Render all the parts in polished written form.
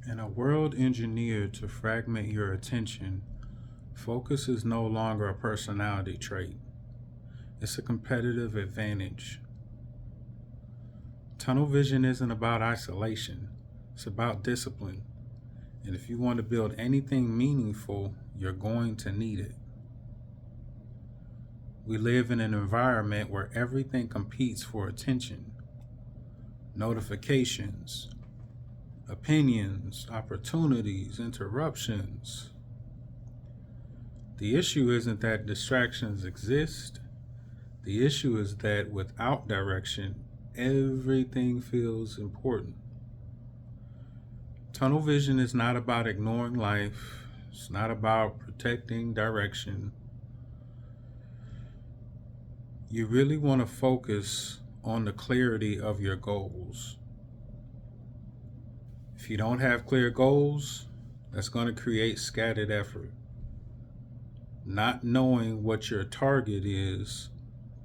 In a world engineered to fragment your attention, focus is no longer a personality trait. It's a competitive advantage. Tunnel vision isn't about isolation, it's about discipline. And if you want to build anything meaningful, you're going to need it. We live in an environment where everything competes for attention. Notifications, opinions, opportunities, interruptions. The issue isn't that distractions exist. The issue is that without direction, everything feels important. Tunnel vision is not about ignoring life. It's not about protecting direction. You really want to focus on the clarity of your goals. If you don't have clear goals, that's going to create scattered effort. Not knowing what your target is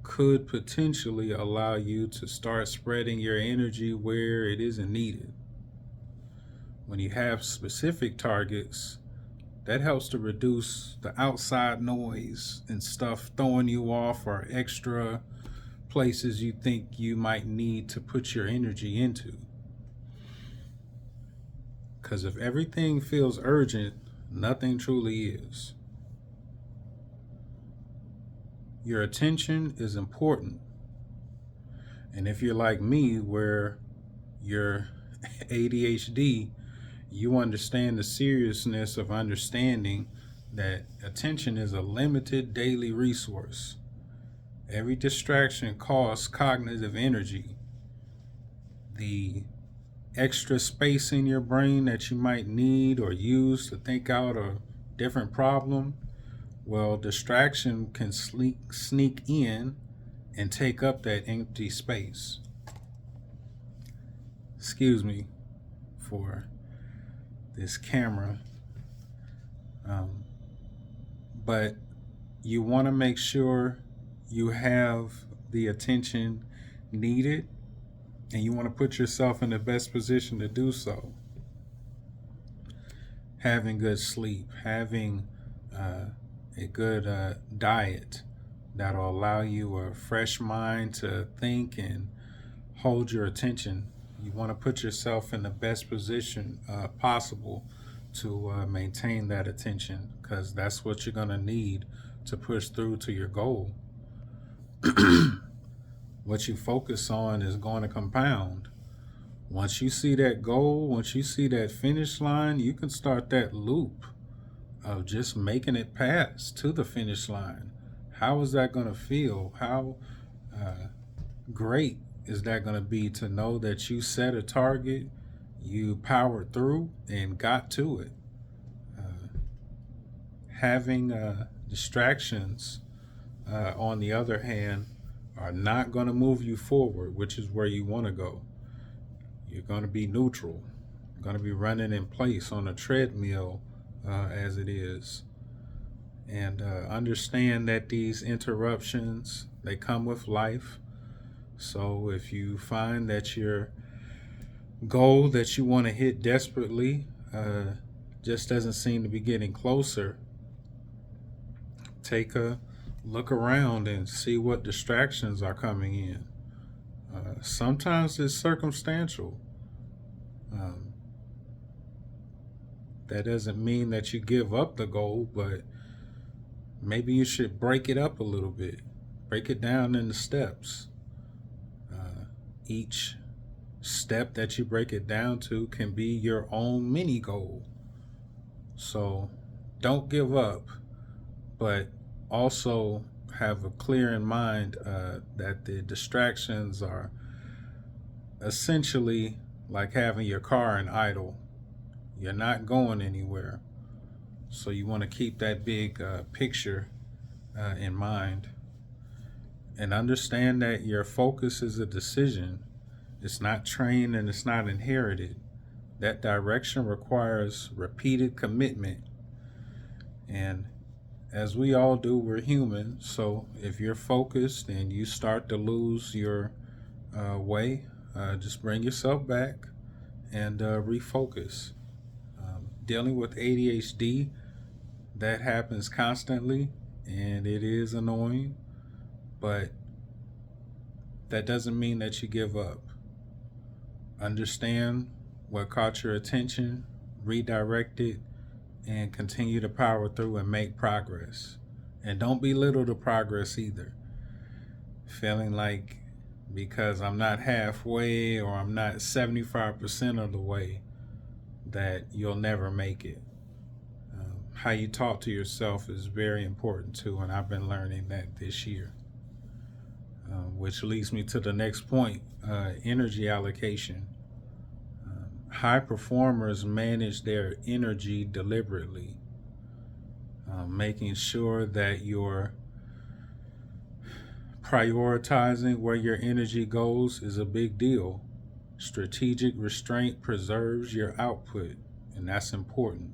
could potentially allow you to start spreading your energy where it isn't needed. When you have specific targets, that helps to reduce the outside noise and stuff throwing you off or extra places you think you might need to put your energy into. Because if everything feels urgent, nothing truly is. Your attention is important. And if you're like me, where you're ADHD, you understand the seriousness of understanding that attention is a limited daily resource. Every distraction costs cognitive energy. The extra space in your brain that you might need or use to think out a different problem, well, distraction can sneak in and take up that empty space. Excuse me for this camera. But you want to make sure you have the attention needed, and you want to put yourself in the best position to do so. Having good sleep, having a good diet that'll allow you a fresh mind to think and hold your attention. You want to put yourself in the best position possible to maintain that attention, because that's what you're going to need to push through to your goal. What you focus on is going to compound. Once you see that goal, once you see that finish line, you can start that loop of just making it past to the finish line. How is that going to feel? How great is that going to be to know that you set a target, you powered through and got to it? Having distractions, on the other hand, are not going to move you forward, which is where you want to go. You're going to be neutral. You're going to be running in place on a treadmill as it is. And understand that these interruptions, they come with life. So if you find that your goal that you want to hit desperately just doesn't seem to be getting closer, take a look around and see what distractions are coming in. Sometimes it's circumstantial. Um, that doesn't mean that you give up the goal, but maybe you should break it up a little bit. Break it down into steps. Each step that you break it down to can be your own mini goal. So don't give up, but also have a clear in mind that the distractions are essentially like having your car in idle. You're not going anywhere. So you want to keep that big picture in mind. And understand that your focus is a decision. It's not trained and it's not inherited. That direction requires repeated commitment. And as we all do, we're human. So if you're focused and you start to lose your way, just bring yourself back and refocus. dealing with ADHD, that happens constantly and it is annoying, but that doesn't mean that you give up. Understand what caught your attention, redirect it, and continue to power through and make progress. And don't belittle the progress either. Feeling like because I'm not halfway or I'm not 75% of the way, that you'll never make it. How you talk to yourself is very important too, and I've been learning that this year. Which leads me to the next point, energy allocation. High performers manage their energy deliberately, making sure that you're prioritizing where your energy goes is a big deal. Strategic restraint preserves your output, and that's important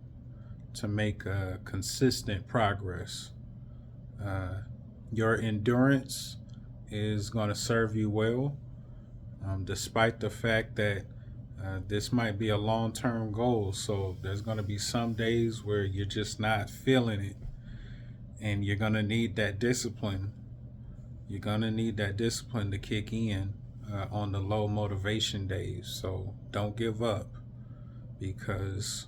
to make consistent progress. Your endurance is going to serve you well, despite the fact that this might be a long-term goal. So there's going to be some days where you're just not feeling it, and you're going to need that discipline. You're going to need that discipline to kick in on the low motivation days. So don't give up, because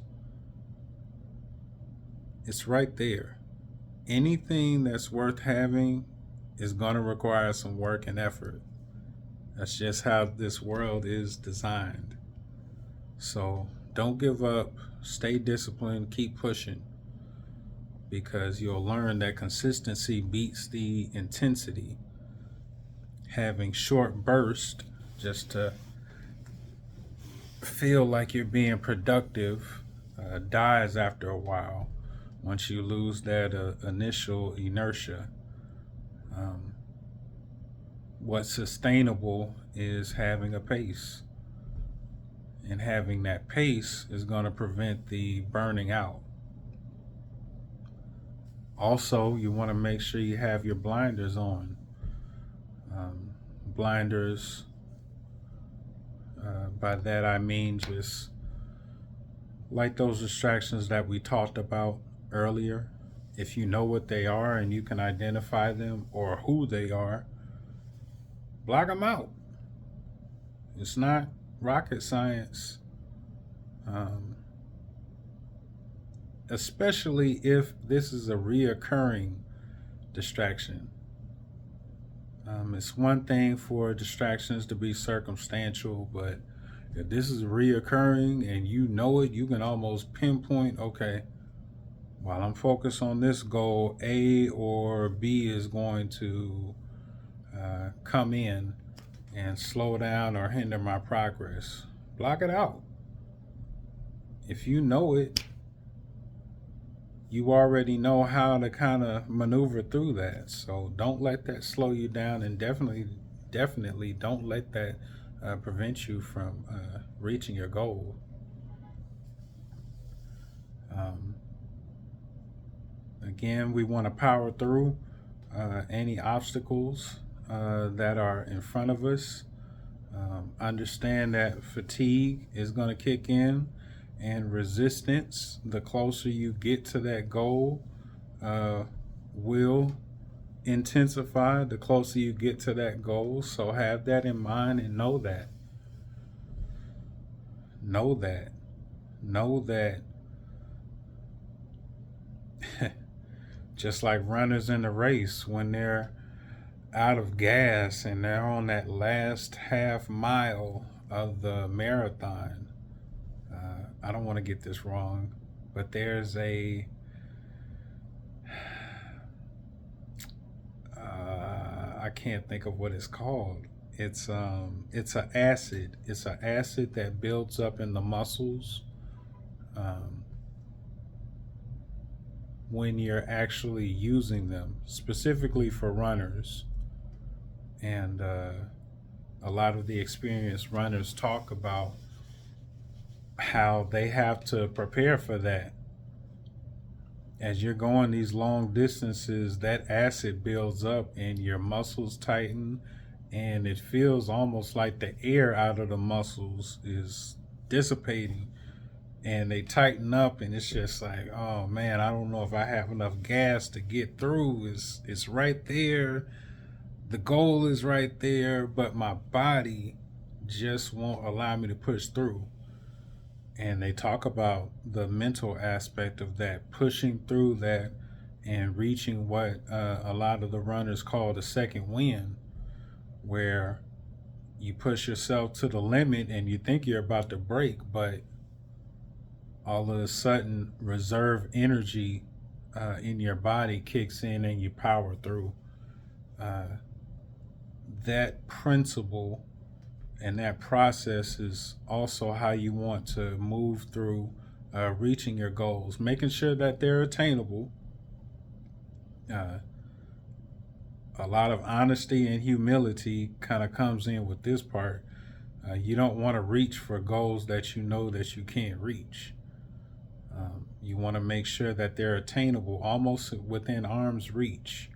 it's right there. Anything that's worth having is going to require some work and effort. That's just how this world is designed. So don't give up, stay disciplined, keep pushing, because you'll learn that consistency beats the intensity. Having short bursts just to feel like you're being productive dies after a while, once you lose that initial inertia. What's sustainable is having a pace, and having that pace is going to prevent the burning out. Also, you want to make sure you have your blinders on. Blinders, by that I mean just like those distractions that we talked about earlier. If you know what they are and you can identify them or who they are, block them out. It's not rocket science, especially if this is a reoccurring distraction. It's one thing for distractions to be circumstantial, but if this is reoccurring and you know it, you can almost pinpoint, okay, while I'm focused on this goal, A or B is going to come in and slow down or hinder my progress. Block it out. If you know it, you already know how to kind of maneuver through that. So don't let that slow you down, and definitely don't let that prevent you from reaching your goal. Again, we want to power through any obstacles that are in front of us. Understand that fatigue is going to kick in, and resistance, the closer you get to that goal, will intensify the closer you get to that goal. So have that in mind and know that. Know that just like runners in the race, when they're out of gas and they're on that last half mile of the marathon, I don't want to get this wrong, but there's I can't think of what it's called. It's an acid. It's an acid that builds up in the muscles when you're actually using them, specifically for runners. And a lot of the experienced runners talk about how they have to prepare for that. As you're going these long distances, that acid builds up and your muscles tighten, and it feels almost like the air out of the muscles is dissipating and they tighten up, and it's just like, oh man, I don't know if I have enough gas to get through. It's right there. The goal is right there, but my body just won't allow me to push through. And they talk about the mental aspect of that, pushing through that and reaching what a lot of the runners call the second wind, where you push yourself to the limit and you think you're about to break, but all of a sudden reserve energy in your body kicks in and you power through. Uh, that principle and that process is also how you want to move through reaching your goals, making sure that they're attainable. Uh, a lot of honesty and humility kind of comes in with this part. You don't want to reach for goals that you know that you can't reach. You want to make sure that they're attainable, almost within arm's reach,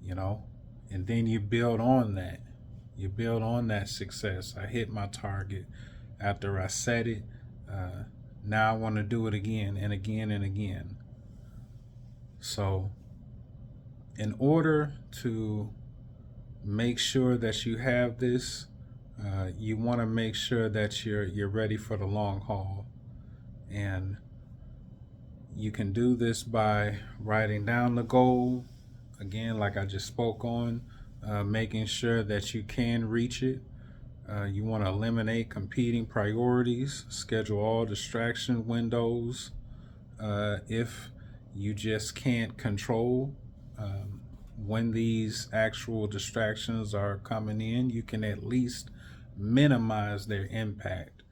you know, and then you build on that. You build on that success. I hit my target after I set it. Uh, Now I want to do it again and again and again. So, in order to make sure that you have this, you want to make sure that you're ready for the long haul, and you can do this by writing down the goal. Again, like I just spoke on, making sure that you can reach it. You want to eliminate competing priorities, schedule all distraction windows. If you just can't control when these actual distractions are coming in, you can at least minimize their impact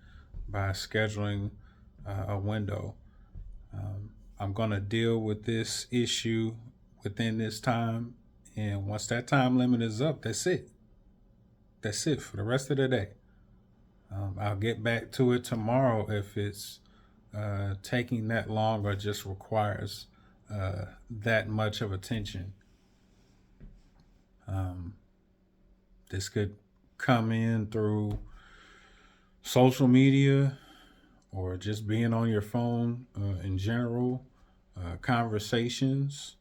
by scheduling a window. I'm going to deal with this issue within this time. And once that time limit is up, that's it. That's it for the rest of the day. I'll get back to it tomorrow if it's taking that long or just requires that much of attention. This could come in through social media or just being on your phone in general, conversations.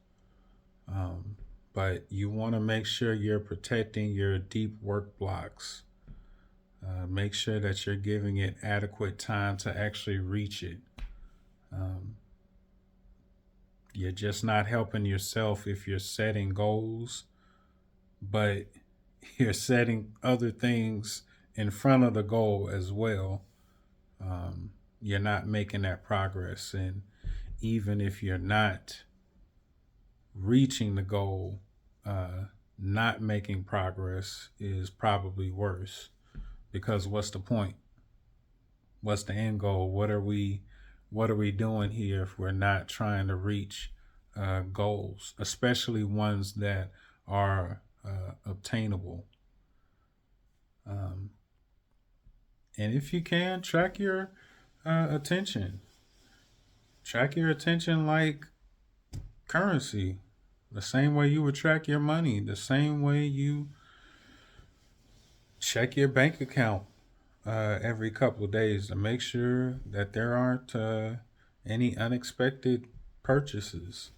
But you want to make sure you're protecting your deep work blocks. Make sure that you're giving it adequate time to actually reach it. Um, you're just not helping yourself if you're setting goals, but you're setting other things in front of the goal as well. You're not making that progress. And even if you're not reaching the goal, not making progress is probably worse, because what's the point? What's the end goal? What are we doing here if we're not trying to reach goals, especially ones that are obtainable? Um, and if you can, track your attention. Track your attention like currency, the same way you would track your money, the same way you check your bank account every couple of days to make sure that there aren't any unexpected purchases.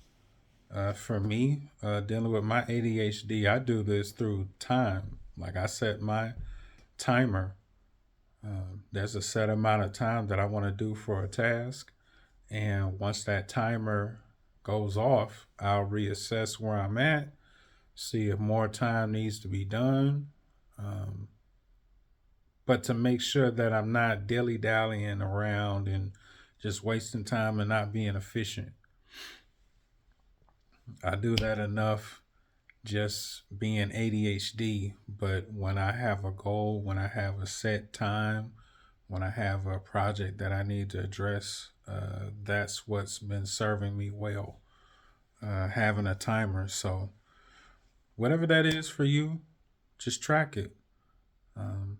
For me, dealing with my ADHD, I do this through time. Like I set my timer. There's a set amount of time that I want to do for a task. And once that timer goes off, I'll reassess where I'm at, see if more time needs to be done. Um, but to make sure that I'm not dilly dallying around and just wasting time and not being efficient. I do that enough just being ADHD, but when I have a goal, when I have a set time, when I have a project that I need to address, that's what's been serving me well, having a timer. So, whatever that is for you, just track it. Um,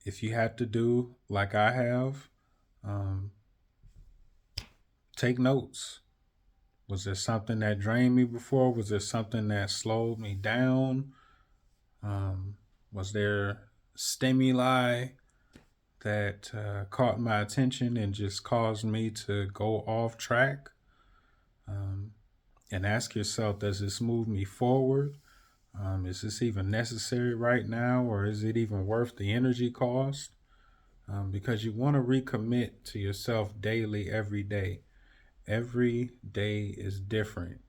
if you have to do like I have, um, take notes. Was there something that drained me before? Was there something that slowed me down? Was there stimuli that caught my attention and just caused me to go off track. Um, and ask yourself, does this move me forward? Is this even necessary right now, or is it even worth the energy cost? Because you want to recommit to yourself daily, every day. Every day is different,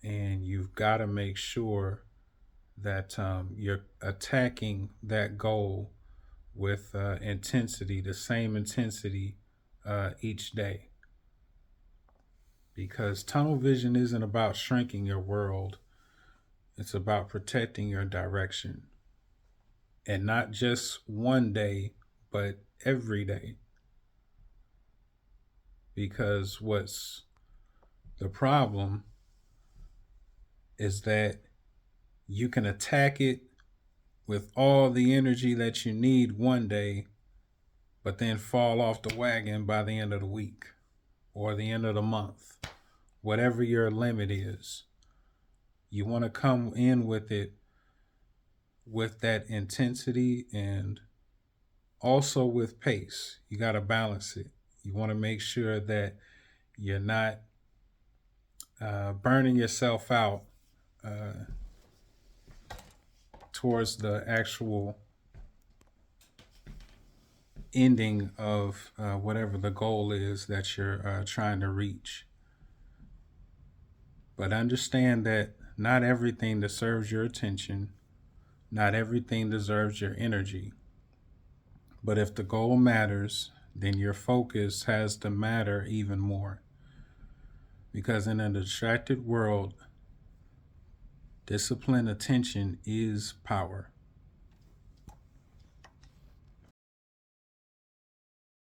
and you've got to make sure that you're attacking that goal with intensity, the same intensity each day. Because tunnel vision isn't about shrinking your world, it's about protecting your direction. And not just one day, but every day. Because what's the problem is that you can attack it with all the energy that you need one day, but then fall off the wagon by the end of the week or the end of the month, whatever your limit is. You want to come in with it with that intensity and also with pace. You got to balance it. You want to make sure that you're not burning yourself out towards the actual ending of whatever the goal is that you're trying to reach. But understand that not everything deserves your attention, not everything deserves your energy. But if the goal matters, then your focus has to matter even more. Because in a distracted world, disciplined attention is power.